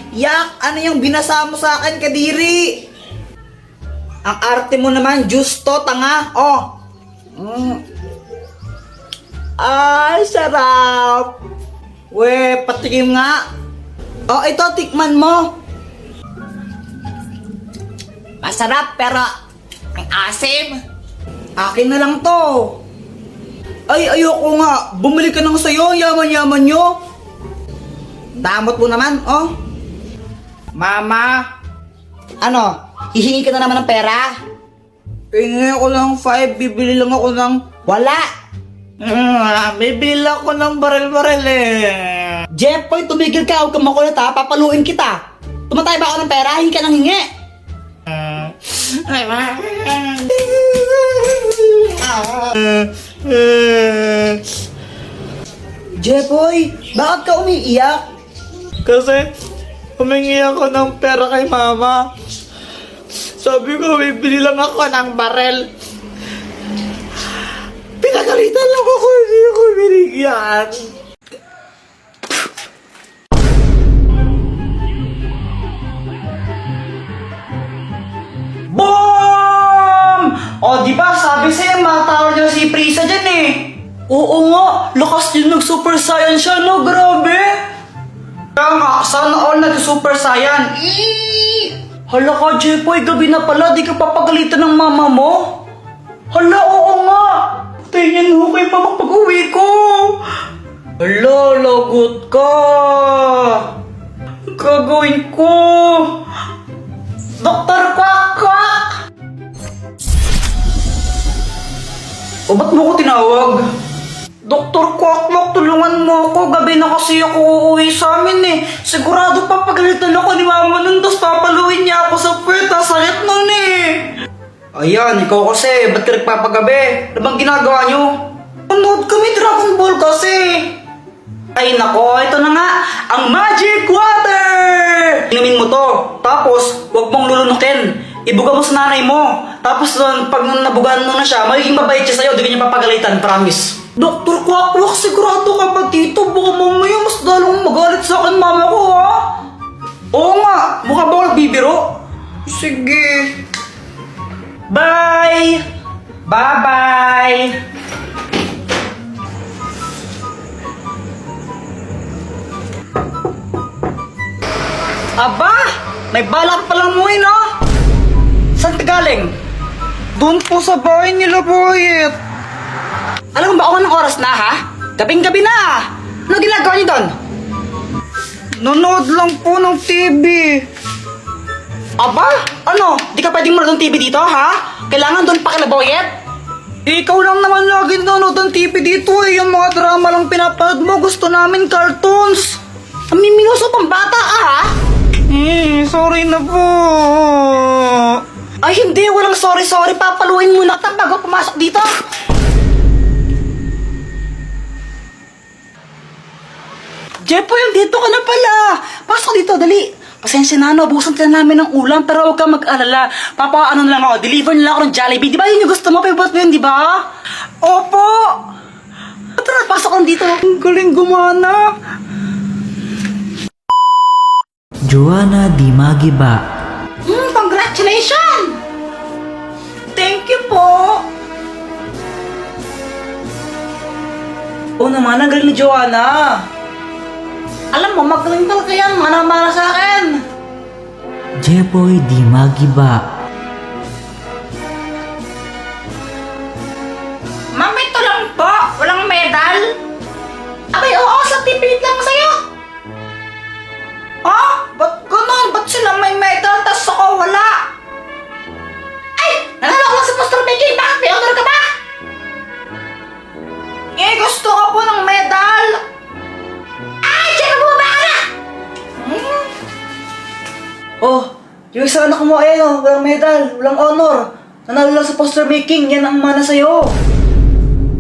Yak, ano yung binasa mo sa akin, Kadiri? Ang arte mo naman, justo, tanga. Oh. Ay, sarap. We, patikim nga. Oh, ito, tikman mo. Masarap, pero ang asim. Akin na lang to. Ay, ayoko nga. Bumili ka nang sayo, yaman-yaman nyo. Damot mo naman, oh. Mama. Ano, hihingi ka na naman ng pera? Hingi ako ng 5, bibili lang ako ng... Wala. Bibili ako ng baril-baril eh. Jeffoy, tumigil ka. Huwag kang makulit ha. Papaluin kita. Tumatay ba ako ng pera? Hingi ka ng hingi. Jeffoy, bakit ka umiiyak? Kasi humingi ako ng pera kay mama. Sabi ko, bibili lang ako ng barel. Pinagalitan lang ako, hindi ako binigyan. Boom! O, di ba sabi sa'yo, matawag niya si Prisa dyan eh. Oo nga, lakas din nag-super saiyan siya, no? Grabe! Kaya nga, sana all nag-super saiyan. Hala ka, Jeffoy, gabi na pala, di ka papagalitan ng mama mo? Hala, oo nga! Tingin mo kay mama pag-uwi ko! Hala, lagot ka! Gagawin ko! Doktor Kwak-Kwak! O, ba't mo ko tinawag? Doktor Kwak-Kwak, tulungan mo ako. Gabi na kasi ako uuwi sa amin eh. Sigurado papagalitan ako ni mama nun, tapos papaluin niya ako sa puweta. Sakit nun eh. Ayan, ikaw kasi. Ba't ka nagpapagabi? Ano bang ginagawa niyo? Panood kami Dragon Ball kasi. Ay nako, ito na nga. Ang Magic Water! Inumin mo to. Tapos, huwag mong lulunukin. Ibuga mo sa nanay mo. Tapos doon, pag nabugaan mo na siya, magiging mabait siya sa'yo. Di ka niya papagalitan, promise. Doktor Kwak-Kwak, sigurado ka ba dito? Baka mamaya mas dalawang magalit sa akin mama ko, ha? Oo nga, mukha ba ako nagbibiro? Sige. Bye! Bye-bye! Aba! May balak palang mo no? Saan ka galing? Doon po sa bahay nila, Boyet. Alam mo ba kung anong oras na, ha? Gabing-gabi na! Ano ginagawa niyo doon? Nanood lang po ng TV. Aba? Ano? Di ka pwedeng manood ng TV dito, ha? Kailangan doon pa kila Boyet? Ikaw lang naman lagi nanonood ng TV dito eh. Yung mga drama lang pinapanood mo. Gusto namin cartoons. Amiminuso pang bata, ha? Sorry na po. Ay, hindi. Walang sorry. Papaluin muna kita bago pumasok dito. Jeffoy, dito ka na pala. Pasok dito, dali. Pasensya na, ubusan na namin ng ulam, pero huwag kang mag-alala. Papaano lang ako, deliver na lang ako ng Jollibee. Di ba yun yung gusto mo? Favorite mo yun, di ba? Opo! Tara, pasok lang dito. Ang galing gumana. Joanna Di Magiba. Congratulations! Thank you po! Oo naman, ang galing ni Joanna. Alam mo, magaling talaga yan. Mana-mana sa akin. Jeffoy Di Magiba. Ma'am, ito lang po. Walang medal. Abay, oo, sa tipid lang sa'yo. Ha? Ba't ganun? Ba't sila may medal, tas ako wala? Ay! Nanalo ko lang sa poster making. Bakit may honor ka ba? Eh, gusto ko po ng medal. Ay! Diyan mo ba ka na? Oh, yung isa anak mo, ayan oh, walang medal, walang honor. Nanalo lang sa poster making, yan ang mana sa'yo.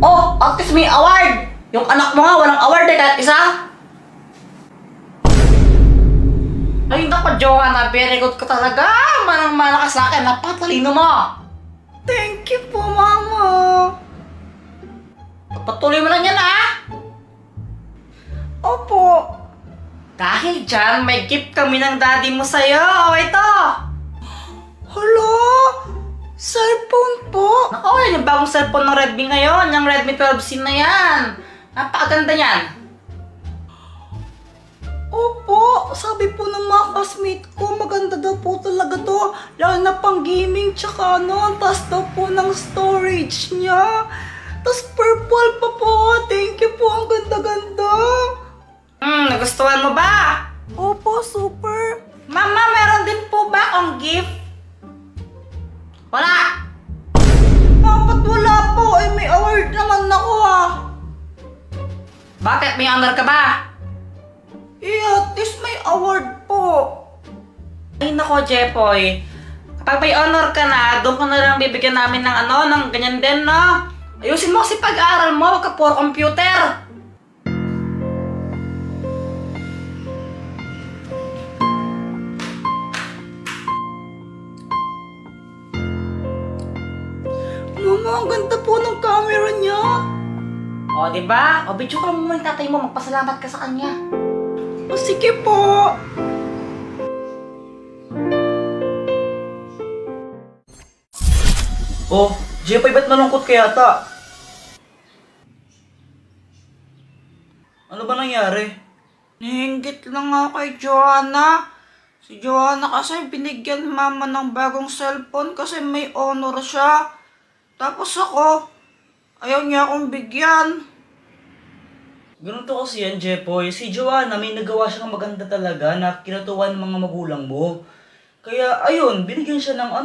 Oh, at least may award. Yung anak mo nga, walang award eh, kahit isa. Ay, naku, Joanna, very good ka talaga. Manang-mana ka sa akin, napatalino mo. Thank you po, Mama. Patuloy mo lang yan, ha? Opo. Dahil dyan, may gift kami ng daddy mo sa'yo. O, ito. Hala! Cellphone po! Naku, yan yung bagong cellphone ng Redmi ngayon. Yung Redmi 12C na yan. Napakaganda yan. Opo, sabi po ng mga classmate ko, maganda daw po talaga to. Lalo na pang gaming, tsaka ano, taas daw po ng storage niya. Tapos purple pa po. Thank you po, ang ganda-ganda. Nagustuhan mo ba? Opo, super. Mama, meron din po ba akong gift? Wala! Dapat wala po, eh may award naman ako ah. Bakit? May honor ka ba? Eh, at least may award po. Ay nako, Jepoy. Kapag may honor ka na, doon ka na lang bibigyan namin ng ng ganyan din, no? Ayusin mo kasi pag-aaral mo, wag ka puro computer. Mama, ang ganda po ng camera niya. O, diba? O, video ka mo yung tatay mo, magpasalamat ka sa kanya. O, sige po. Oh, Jepoy, ba't malungkot ka yata? Ano ba nangyari? Nahinggit lang nga kay Joanna. Si Joanna kasi binigyan mama ng bagong cellphone kasi may honor siya. Tapos ako, ayaw niya akong bigyan. Ganun to kasi yan, Jepoy. Si Joanna, may nagawa siya ng maganda talaga na kinatuwa ng mga magulang mo. Kaya, ayun, binigyan siya ng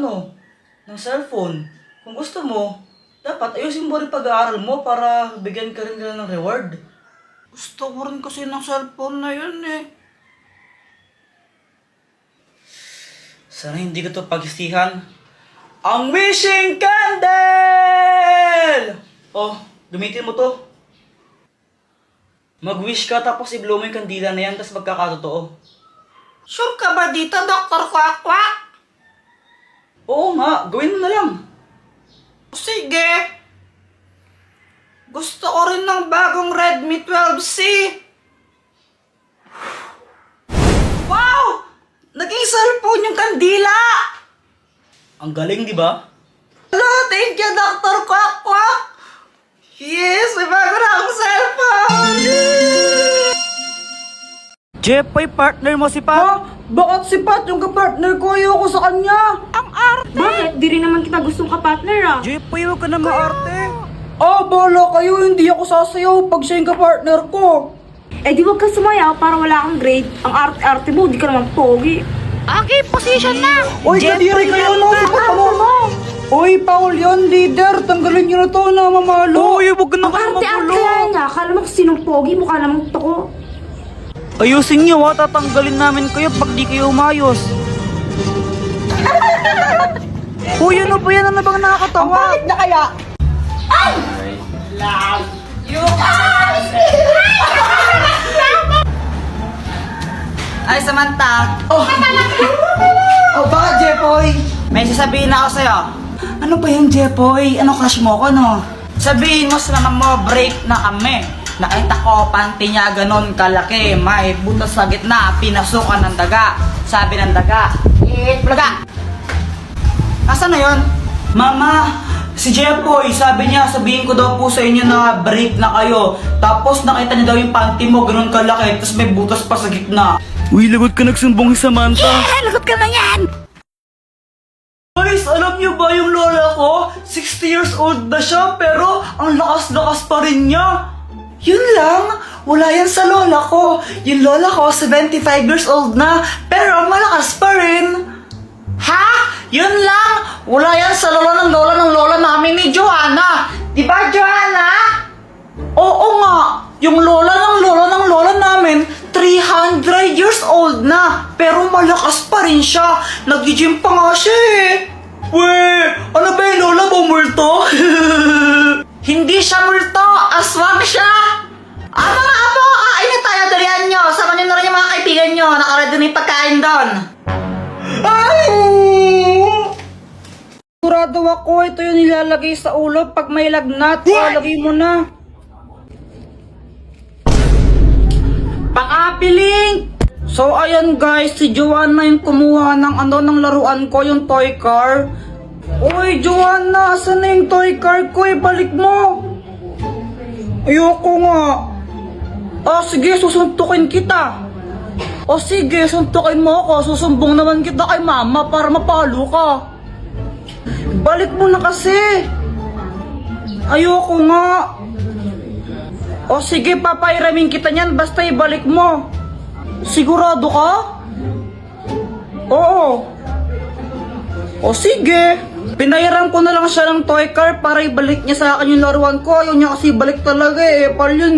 ng cellphone. Kung gusto mo, dapat ayusin mo rin pag-aaral mo para bigyan ka rin nila ng reward. Gusto ko rin kasi ng cellphone na yun eh. Sana hindi ko to pagsistihan. Ang wishing candle! Oh, gamitin mo to. Mag-wish ka tapos i-blow mo yung kandila na yan tapos magkakatotoo. Sure ka ba dito, Dr. Quack Quack? Oo nga, gawin mo na lang. Sige. Gusto ko rin ng bagong Redmi 12C. Wow! Naging cellphone yung kandila! Ang galing, di ba? Hello, thank you, Dr. Quack Quack! Yes, may bago na akong cellphone! Jepoy, partner mo si Ha? Bakit si Pat yung kapartner ko? Ayoko sa kanya! Ang arte! Bakit? Di rin naman kita gustong ka-partner ah. Jepoy, huwag ka na maarte. Ah, bahala kayo. Hindi ako sasayaw pag siya yung kapartner ko. Eh di wag ka sumayaw para wala kang grade. Ang arte-arte mo, di ka naman pogi. Okay, position na! Uy, kadiri kayo no! Sipat mo! Uy, Paul yun, leader! Tanggalin nyo na to na mamalo! Uy, huwag ka na Ang kayo arte-arte magulo. kaya niya. Akala mo kung sinong pogi, mukha namang toko. Ayusin niyo ha, tatanggalin namin kayo pag di kayo umayos. Uy, ano ba yan? Ano bang nakakatawa? Bakit na kaya? Ay, Samantha. Oh, bakit, Jepoy? May sasabihin ako sa'yo. Ano ba yung Jepoy? Ano crush mo ko, no? Sabihin mo sa mama mo, break na kami. Nakita ko, panty niya ganon kalaki. May butas sa gitna, pinasukan ng daga. Sabi ng daga, bulaga. Nasaan na yun? Mama, si Jepoy, sabi niya, sabihin ko daw po sa inyo na break na kayo. Tapos nakita niya daw yung panty mo, ganun kalaki, tapos may butas pa sa gitna. Uy, lagot ka nagsumbong si Samantha. Lagot ka na yan! Guys, alam niyo ba yung lola ko? 60 years old na siya, pero ang lakas-lakas pa rin niya. Yun lang, wala yan sa lola ko. Yung lola ko, 75 years old na, pero malakas pa rin. Ha? Yun lang? Wala yan sa lola ng lola namin ni Joanna. Di ba, Joanna? Oo nga, yung lola ng lola namin, 300 years old na, pero malakas pa rin siya. Nag-gym pa nga siya eh. Weh, ano ba yung lola mo, multo? Hindi siya multo, aswang siya. Mga apo, kain na tayo, dalihan nyo. Sama nyo na rin yung mga kaibigan nyo. Nakaredo na yung pagkain doon. Ay! Sigurado ako, ito yung nilalagay sa ulo pag may lagnat. Lagay mo na. Pang-apiling! So ayan guys, si Joanna yung kumuha ng laruan ko, yung toy car. Uy Joanna, saan na yung toy car ko? Balik mo. Ayoko nga. Sige, susuntukin kita. Sige, suntukin mo ako. Susumbong naman kita kay mama para mapalo ka. Balik mo na kasi. Ayoko nga. Sige, papairamin kita niyan basta ibalik mo. Sigurado ka? Oo. Sige. Pinayaran ko na lang siya ng toy car para ibalik niya sa akin yung laruan ko. Ayaw niya kasi balik talaga pal yun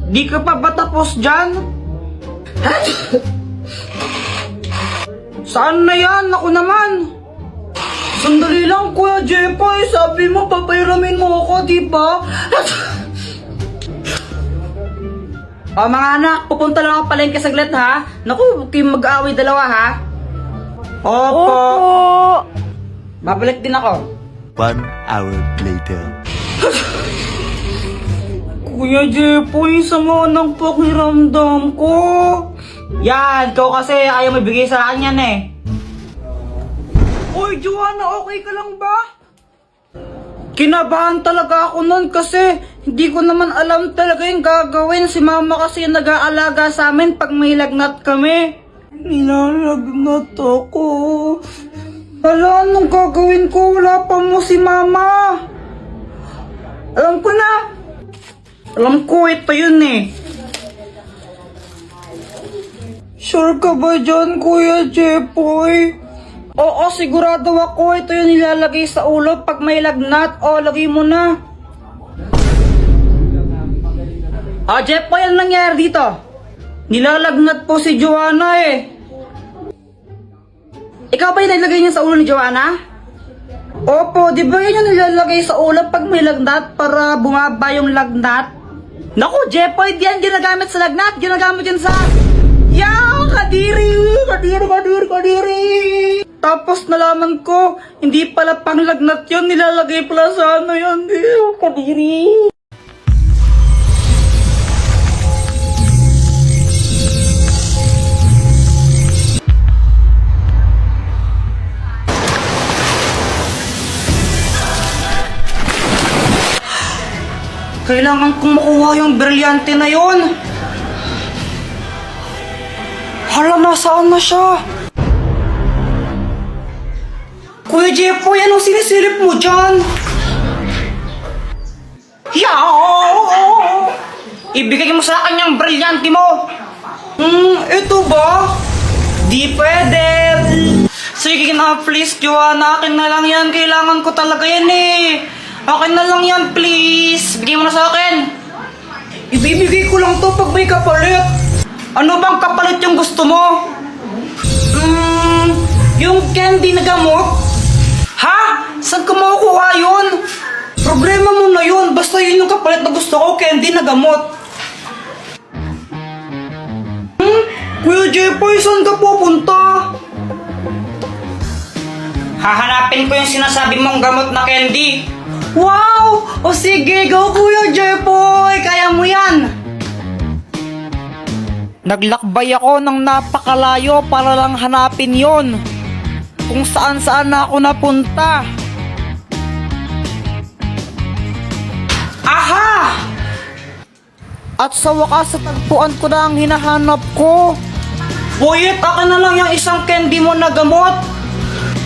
Di ka pa ba tapos dyan? Saan na yan? Ako naman. Sandali lang, Kuya Jepoy. Sabi mo, papairamin mo ako, di ba? Mga anak, pupunta lang ako palengke saglit, ha? Naku, huwag kayong mag-aaway dalawa, ha? Opo. Babalik din ako. 1 hour later. Kuya Jepoy, sama ng pakiramdam ko. Yan, ikaw kasi ayaw mabigay sa akin yan Uy, Joanna, okay ka lang ba? Kinabahan talaga ako nun kasi hindi ko naman alam talaga yung gagawin. Si mama kasi yung nag-aalaga sa amin pag may lagnat kami. Nilalagnat ako. Hala, anong gagawin ko? Wala pa mo si mama. Alam ko na. Alam ko, ito yun Sure ka ba dyan, Kuya Jepoy? Oo, sigurado ako. Ito yung nilalagay sa ulo pag may lagnat. Lagay mo na. Jepoy, ano nangyari dito? Nilalagnat po si Joanna Ikaw ba yung nilagay niya sa ulo ni Joanna? Opo, di ba yun yung nilalagay sa ulo pag may lagnat para bumaba yung lagnat? Naku, Jepoy, di yan ginagamit sa lagnat. Ginagamit yan sa... Kadiri! Tapos nalaman ko, hindi pala pang lagnat yun, nilalagay pala sa yun. Kadiri. Kailangan kong makuha yung brilyante na yun. Hala, nasaan na siya? Kuya Jepoy, anong sinisilip mo dyan? Ibigay mo sa akin yung brilyante mo. Ito ba? Di pwede. Sige na, please, Joanna. Akin na lang yan. Kailangan ko talaga yan Akin na lang yan, please. Bigay mo na sa akin. Ibibigay ko lang to pag may kapalit. Ano bang kapalit yung gusto mo? Yung candy na gamot? Ha? Saan ka makukuha yun? Problema mo na yun. Basta yun yung kapalit na gusto ko, candy na gamot. Kuya Jepoy, saan ka pupunta? Hahanapin ko yung sinasabi mong gamot na candy. Wow! Sige, go Kuya Jepoy! Kaya mo yan! Naglakbay ako ng napakalayo para lang hanapin yon. Kung saan-saan na ako napunta. Aha! At sa wakas, tagpuan ko na ang hinahanap ko. Boyet, akin na lang yung isang candy mo na gamot.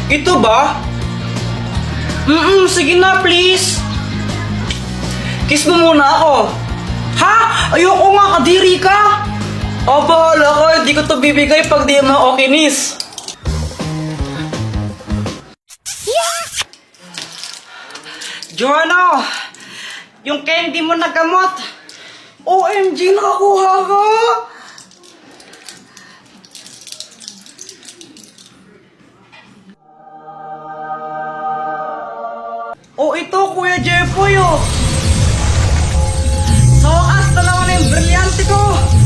Ito ba? Sige na, please. Kiss mo muna ako. Ha? Ayoko nga, kadiri ka. Bahala ka. Hindi ko to bibigay pag di mo ako kinis. Joanna, yung candy mo na gamot. OMG, nakakuha ka. Ito, Kuya Jepoy, Sa wakas, dalawa na yung brilyante ko.